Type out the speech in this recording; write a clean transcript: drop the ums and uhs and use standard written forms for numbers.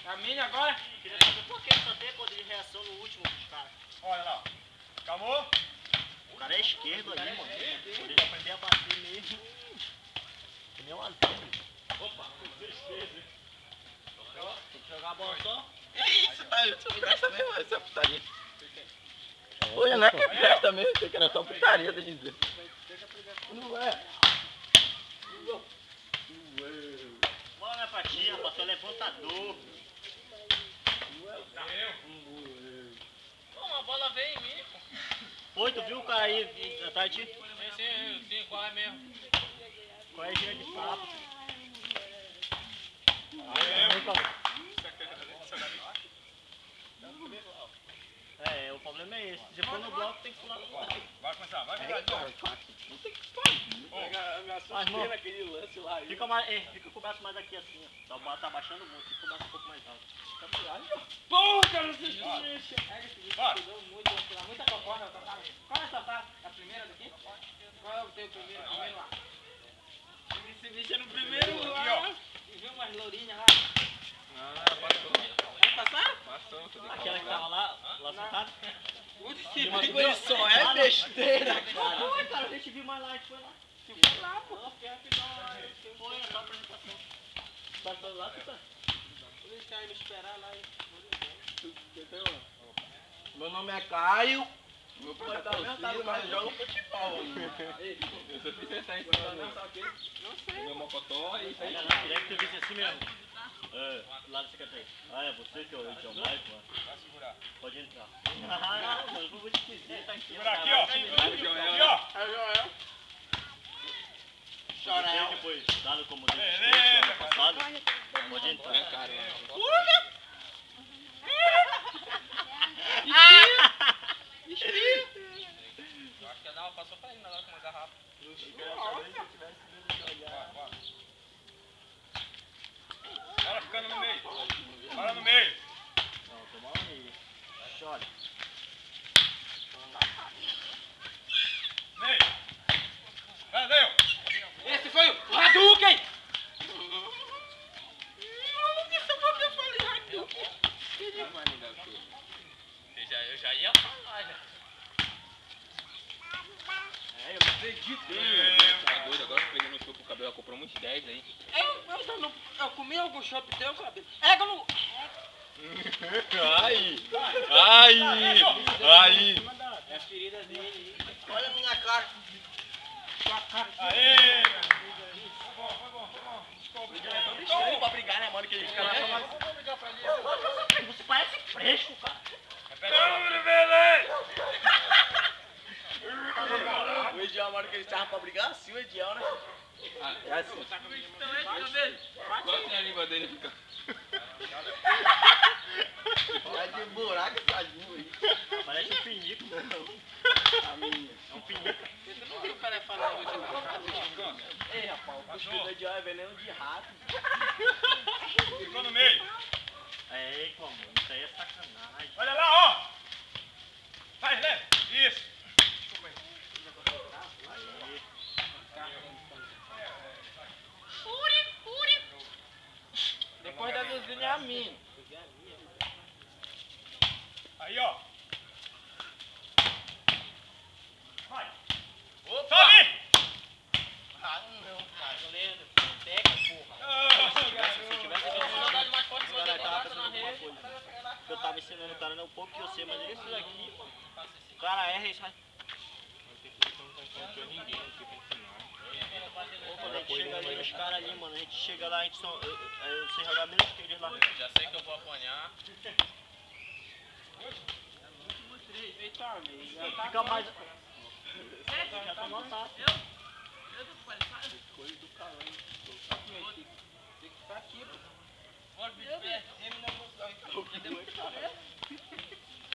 A minha agora? Queria saber por que só tem poder de reação no último dos caras. Olha lá. Calmou? O cara é esquerdo aí, mano. Poderia aprender a bater mesmo. Que nem um azul. Opa, esquerdo. Tem que jogar a bola só. É isso, tá? Isso não presta mesmo, essa putaria. Olha, não é que presta mesmo, isso aqui não é só putaria, deixa eu dizer. Não é. Bola na patinha, rapaz, tu é levantador. Pô, uma bola veio em mim, pô. Oi, tu viu o cara aí atrás de ti? Sim, qual é mesmo? Qual é a gira de sapo? É, o problema é esse. Se for no bloco, tem que pular no bloco. Vai começar, vai É, virar. cara, não tem que fazer. Me Mas, assustei mano, naquele lance lá. Fica, mais, fica com o braço mais aqui assim, ó. Tá baixando muito, fica com o braço um pouco mais alto. Tá virado. Pô, cara, você pega esse bicho, Bora. deu muita cocona. Qual é essa tá? A primeira daqui? Qual é o teu primeiro lá? Esse bicho é no primeiro lá. E viu umas lourinhas lá? Ah, passou. Vai passar? Passou, tudo Aquela que tava lá sentada. Putz, Isso só é besteira. Não, cara, a gente viu mais lá, a gente foi lá. Foi lá, pô. Fiquei rapidão lá. Foi, é só a apresentação. Passou lá, tu tá. Vou deixar ele esperar lá. Meu nome é Caio. Meu pai tá torcido, mas joga futebol. Eu sou Vicente, Não sei. meu mocotó e isso aí. Queria que tu visse assim mesmo. Lá do secretário. Ah, é você que é o Mike, mano. Vai segurar. Pode entrar. Ah, não, mano, eu vou te dizer, tá aqui. Segura aqui, ó. Aqui, ó. Aí, Joel. Você que foi dado como Beleza, ano passado. Pode entrar. Cara, Eu acho que ela passou pra ele agora com uma garrafa. Bora ficando no meio. Bora no meio. Não, toma aí. Chora. Meio. Vai, Deu. Esse foi o Hadouken! Eu já ia falar, já. É, eu não acredito. tá doido, agora eu peguei no show pro cabelo, ela comprou uns 10 aí. Eu comi algum chopp teu, cabelo. É que eu não... Ai! Ai! Ai! É a ferida dele. Olha a minha cara. Aê. Estranho pra brigar, né, mano? Que eles caras Você parece fresco, cara. Vamos, beleza. O Ediel, na hora que eles estavam pra brigar, assim o Ediel, né? É assim. Quase a língua dele fica. Vai de buraco essa língua aí. Parece um pinico. A minha. É um pinico. Você não viu o cara falando de Ei, rapaz, o cuspe do Ediel é veneno de rato. Ficou no meio. É, como? Isso aí é sacanagem. Olha lá, ó. Vai, leve. Isso. Depois da Duzinha é a minha. Aí, ó. Vai. Sobe. Ah, não, cara. Goleiro, pega, porra. Se tivesse Jogada mais forte, o você cara tava bota na pensando em alguma rede. coisa. Eu tava ensinando o cara, não, pouco que eu sei, mas esse daqui, mano. O cara erra e sai. Pô, quando a gente chega ali, os caras ali, mano, a gente chega lá, a gente só. Eu sei jogar menos que eles lá. Já sei que eu vou apanhar. Eita, amigo. Fica mais. Já tá notado.